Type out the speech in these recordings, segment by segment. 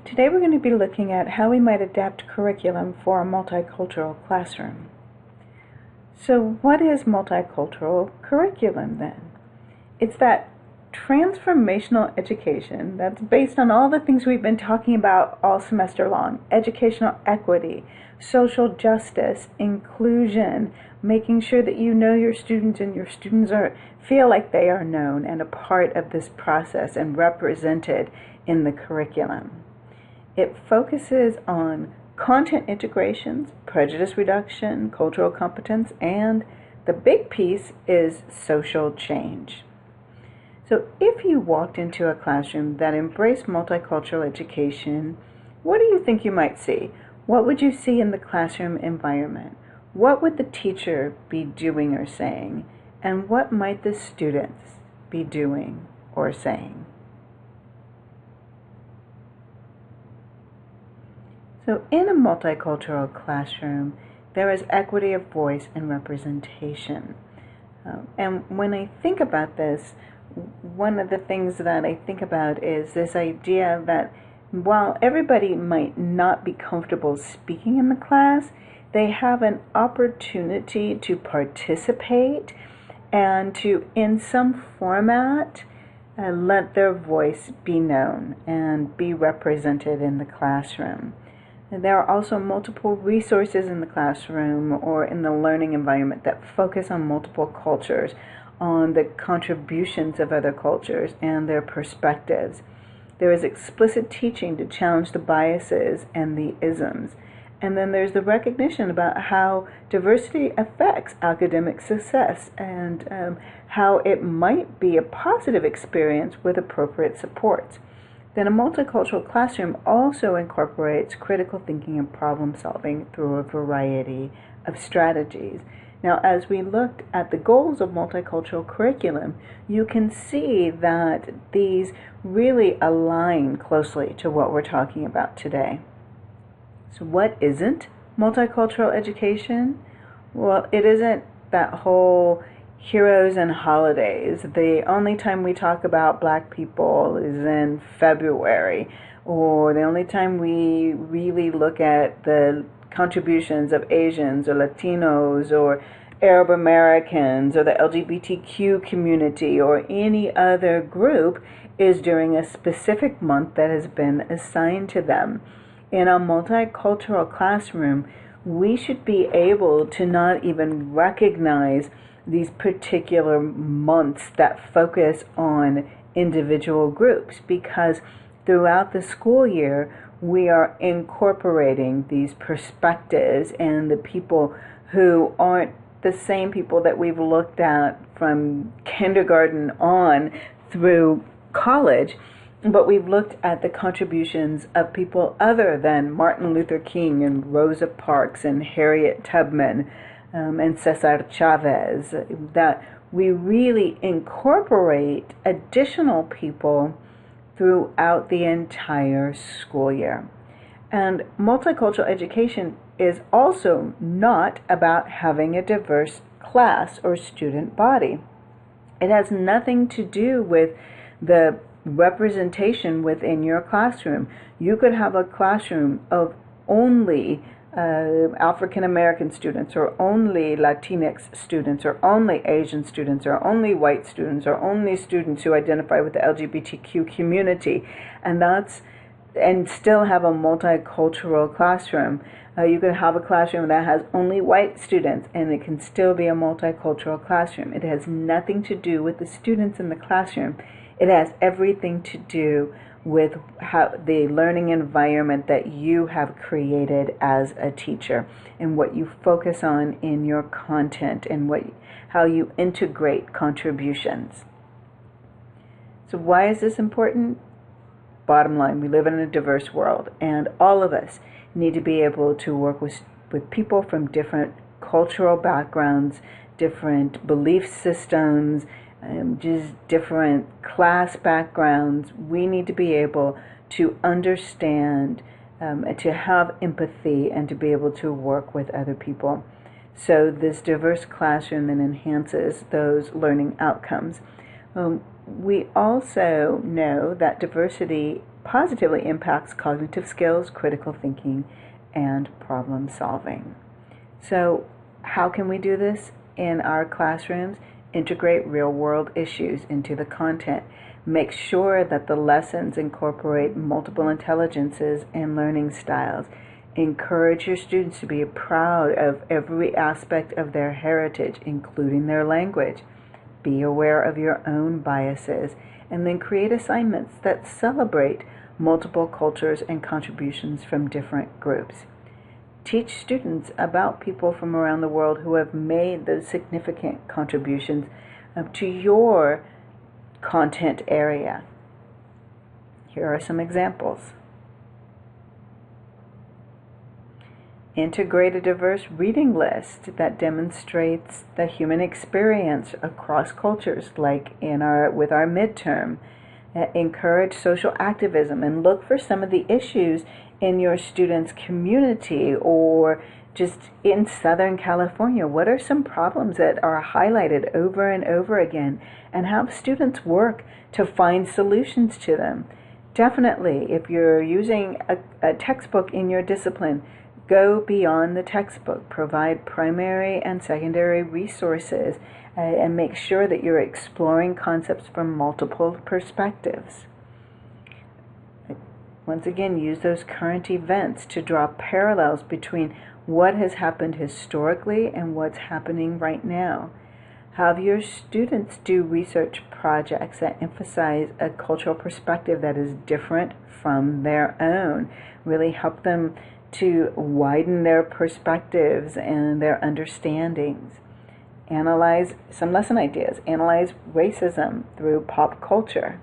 Today we're going to be looking at how we might adapt curriculum for a multicultural classroom. So what is multicultural curriculum then? It's that transformational education that's based on all the things we've been talking about all semester long: educational equity, social justice, inclusion, making sure that you know your students and your students feel like they are known and a part of this process and represented in the curriculum. It focuses on content integrations, prejudice reduction, cultural competence, and the big piece is social change. So if you walked into a classroom that embraced multicultural education, what do you think you might see? What would you see in the classroom environment? What would the teacher be doing or saying? And what might the students be doing or saying? So in a multicultural classroom, there is equity of voice and representation. And when I think about this, one of the things that I think about is this idea that while everybody might not be comfortable speaking in the class, they have an opportunity to participate and to, in some format, let their voice be known and be represented in the classroom. There are also multiple resources in the classroom or in the learning environment that focus on multiple cultures, on the contributions of other cultures and their perspectives. There is explicit teaching to challenge the biases and the isms. And then there's the recognition about how diversity affects academic success and how it might be a positive experience with appropriate supports. Then a multicultural classroom also incorporates critical thinking and problem solving through a variety of strategies. Now, as we looked at the goals of multicultural curriculum, you can see that these really align closely to what we're talking about today. So what isn't multicultural education? Well, it isn't that whole heroes and holidays. The only time we talk about Black people is in February, or the only time we really look at the contributions of Asians or Latinos or Arab Americans or the LGBTQ community or any other group is during a specific month that has been assigned to them. In a multicultural classroom, we should be able to not even recognize these particular months that focus on individual groups, because throughout the school year we are incorporating these perspectives and the people who aren't the same people that we've looked at from kindergarten on through college, but we've looked at the contributions of people other than Martin Luther King and Rosa Parks and Harriet Tubman and Cesar Chavez, that we really incorporate additional people throughout the entire school year. And multicultural education is also not about having a diverse class or student body. It has nothing to do with the representation within your classroom. You could have a classroom of only African American students, or only Latinx students, or only Asian students, or only white students, or only students who identify with the LGBTQ community, and still have a multicultural classroom. You could have a classroom that has only white students, and it can still be a multicultural classroom. It has nothing to do with the students in the classroom. It has everything to do with how the learning environment that you have created as a teacher and what you focus on in your content and how you integrate contributions. So why is this important? Bottom line, we live in a diverse world, and all of us need to be able to work with people from different cultural backgrounds, different belief systems, just different class backgrounds. We need to be able to understand, to have empathy, and to be able to work with other people. So this diverse classroom then enhances those learning outcomes. We also know that diversity positively impacts cognitive skills, critical thinking, and problem solving. So how can we do this in our classrooms? Integrate real-world issues into the content. Make sure that the lessons incorporate multiple intelligences and learning styles. Encourage your students to be proud of every aspect of their heritage, including their language. Be aware of your own biases, and then create assignments that celebrate multiple cultures and contributions from different groups. Teach students about people from around the world who have made those significant contributions to your content area. Here are some examples. Integrate a diverse reading list that demonstrates the human experience across cultures, like with our midterm. Encourage social activism and look for some of the issues in your students' community or just in Southern California. What are some problems that are highlighted over and over again, and have students work to find solutions to them? Definitely, if you're using a textbook in your discipline, go beyond the textbook. Provide primary and secondary resources and make sure that you're exploring concepts from multiple perspectives. Once again, use those current events to draw parallels between what has happened historically and what's happening right now. Have your students do research projects that emphasize a cultural perspective that is different from their own. Really help them to widen their perspectives and their understandings. Analyze some lesson ideas. Analyze racism through pop culture.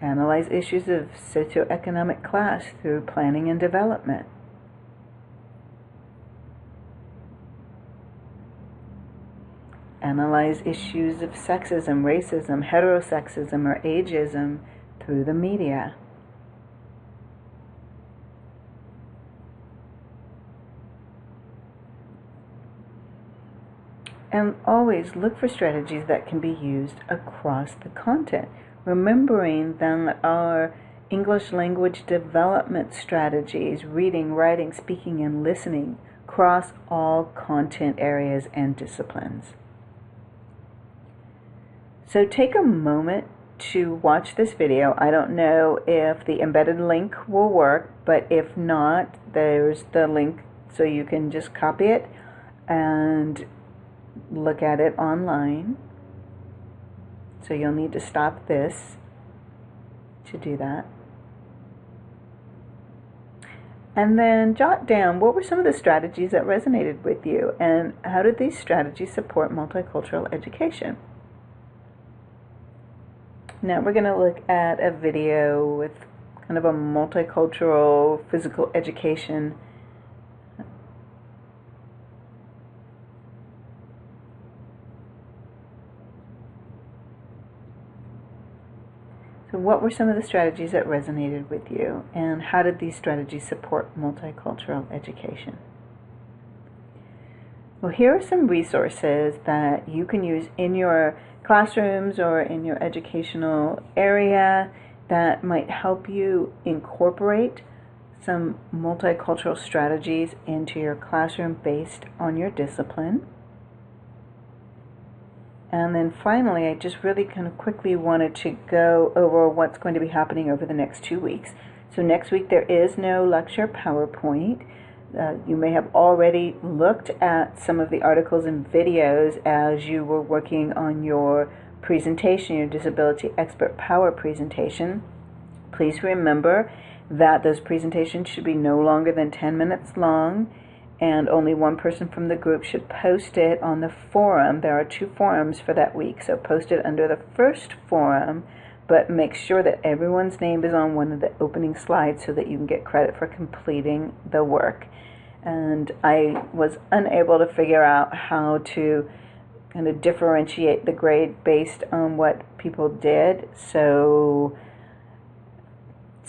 Analyze issues of socioeconomic class through planning and development. Analyze issues of sexism, racism, heterosexism, or ageism through the media. And always look for strategies that can be used across the content, remembering that our English language development strategies, reading, writing, speaking, and listening, cross all content areas and disciplines. So take a moment to watch this video. I don't know if the embedded link will work, but if not, there's the link so you can just copy it and look at it online. So you'll need to stop this to do that. And then jot down what were some of the strategies that resonated with you, and how did these strategies support multicultural education? Now we're going to look at a video with kind of a multicultural physical education. So what were some of the strategies that resonated with you, and how did these strategies support multicultural education? Well, here are some resources that you can use in your classrooms or in your educational area that might help you incorporate some multicultural strategies into your classroom based on your discipline. And then finally, I just really kind of quickly wanted to go over what's going to be happening over the next 2 weeks. So next week there is no lecture PowerPoint. You may have already looked at some of the articles and videos as you were working on your presentation, your Disability Expert Power presentation. Please remember that those presentations should be no longer than 10 minutes long, and only one person from the group should post it on the forum. There are 2 forums for that week, so post it under the first forum, but make sure that everyone's name is on one of the opening slides so that you can get credit for completing the work. And I was unable to figure out how to kind of differentiate the grade based on what people did, so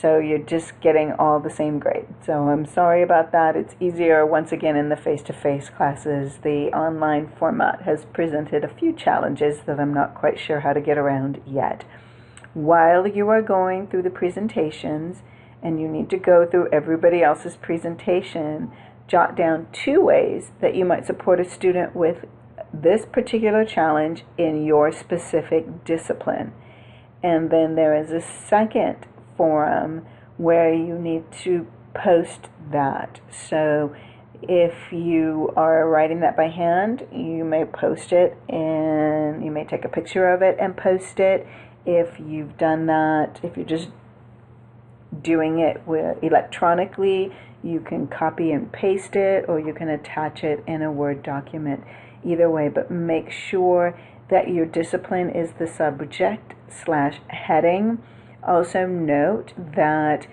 you're just getting all the same grade. So I'm sorry about that. It's easier once again in the face-to-face classes. The online format has presented a few challenges that I'm not quite sure how to get around yet. while you are going through the presentations, and you need to go through everybody else's presentation, jot down 2 ways that you might support a student with this particular challenge in your specific discipline. And then there is a second forum where you need to post that. So if you are writing that by hand, you may post it and you may take a picture of it and post it. If you've done that, if you're just doing it electronically, you can copy and paste it, or you can attach it in a Word document. Either way, but make sure that your discipline is the subject/heading. Also note that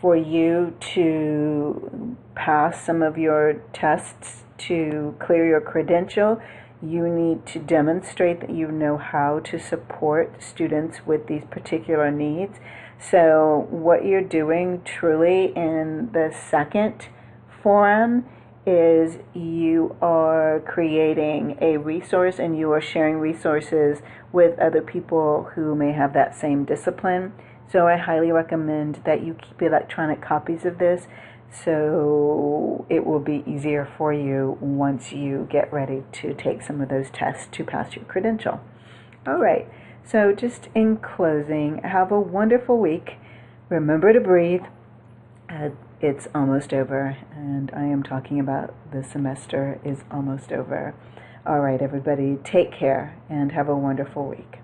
for you to pass some of your tests to clear your credential, you need to demonstrate that you know how to support students with these particular needs. So what you're doing truly in the second forum is you are creating a resource, and you are sharing resources with other people who may have that same discipline. So I highly recommend that you keep electronic copies of this, so it will be easier for you once you get ready to take some of those tests to pass your credential. All right, so just in closing, have a wonderful week. Remember to breathe. It's almost over, and I am talking about the semester is almost over. All right, everybody, take care and have a wonderful week.